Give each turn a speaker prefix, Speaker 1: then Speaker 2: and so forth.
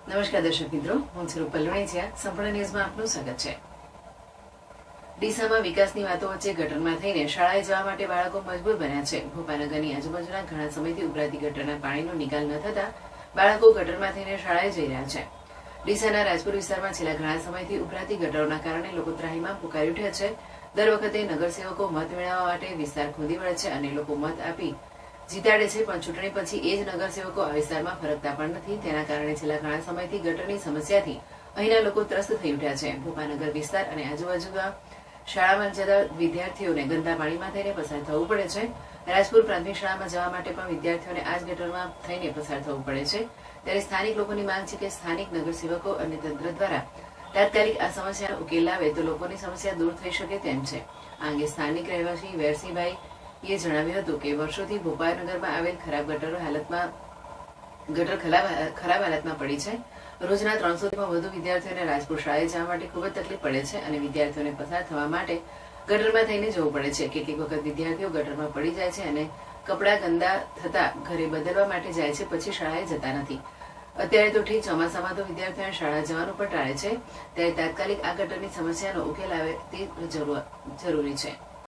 Speaker 1: નમસ્કાર દર્શક મિત્રો, હું છું રૂપલ લુણીચિયા. સંપૂર્ણ ન્યૂઝમાં આપનું સ્વાગત છે. ડીસામાં વિકાસની વાતો વચ્ચે ગટરમાં થઈને શાળાએ જવા માટે બાળકો મજબૂર બન્યા છે. ભોપાનગરની આજુબાજુના ઘણા સમયથી ઉભરાતી ગટરના પાણીનો નિકાલ ન થતા બાળકો ગટરમાં થઈને શાળાએ જઈ રહ્યા છે. ડીસાના રાજપુર વિસ્તારમાં છેલ્લા ઘણા સમયથી ઉભરાતી ગટરોના કારણે લોકો ત્રાહિમામ પુકારી ઉઠ્યા છે. દર વખતે નગરસેવકો મત મેળવવા માટે વિસ્તાર ખોદી વળે છે અને લોકો મત આપી જીતાડે છે, પણ ચૂંટણી પછી એ જ નગરસેવકો આ વિસ્તારમાં ફરકતા પણ નથી. તેના કારણે છેલ્લા ઘણા સમયથી ગટરની સમસ્યાથી અહીંના લોકો ત્રસ્ત થઈ ઉઠ્યા છે. ભોપાનગર વિસ્તાર અને આજુબાજુના શાળામાં જતા વિદ્યાર્થીઓને ગંદા પાણીમાં થઈને પસાર થવું પડે છે. રાજપુર પ્રાથમિક શાળામાં જવા માટે પણ વિદ્યાર્થીઓને આ જ ગટરમાં થઈને પસાર થવું પડે છે. ત્યારે સ્થાનિક લોકોની માંગ છે કે સ્થાનિક નગરસેવકો અને તંત્ર દ્વારા તાત્કાલિક આ સમસ્યાનો ઉકેલ લાવે તો લોકોની સમસ્યા દૂર થઈ શકે તેમ છે. આ અંગે સ્થાનિક રહેવાસી વેરસિંહભાઈ એ જણાવ્યું હતું કે વર્ષોથી ભોપાલનગરમાં આવેલ ખરાબ ગટર ખરાબ હાલતમાં પડી છે. રોજના 300 થી વધુ વિદ્યાર્થીઓને રાજપુર શાળાએ જવા માટે ખૂબ જ તકલીફ પડે છે અને વિદ્યાર્થીઓને પસાર થવા માટે ગટરમાં થઈને જવું પડે છે. કેટલીક વખત વિદ્યાર્થીઓ ગટરમાં પડી જાય છે અને કપડાં ગંદા થતા ઘરે બદલવા માટે જાય છે, પછી શાળાએ જતા નથી. અત્યારે તો ઠીક, ચોમાસામાં તો વિદ્યાર્થીઓને શાળા જવાનું પણ ટાળે છે. ત્યારે તાત્કાલિક આ ગટરની સમસ્યાનો ઉકેલ આવે તે જરૂરી છે.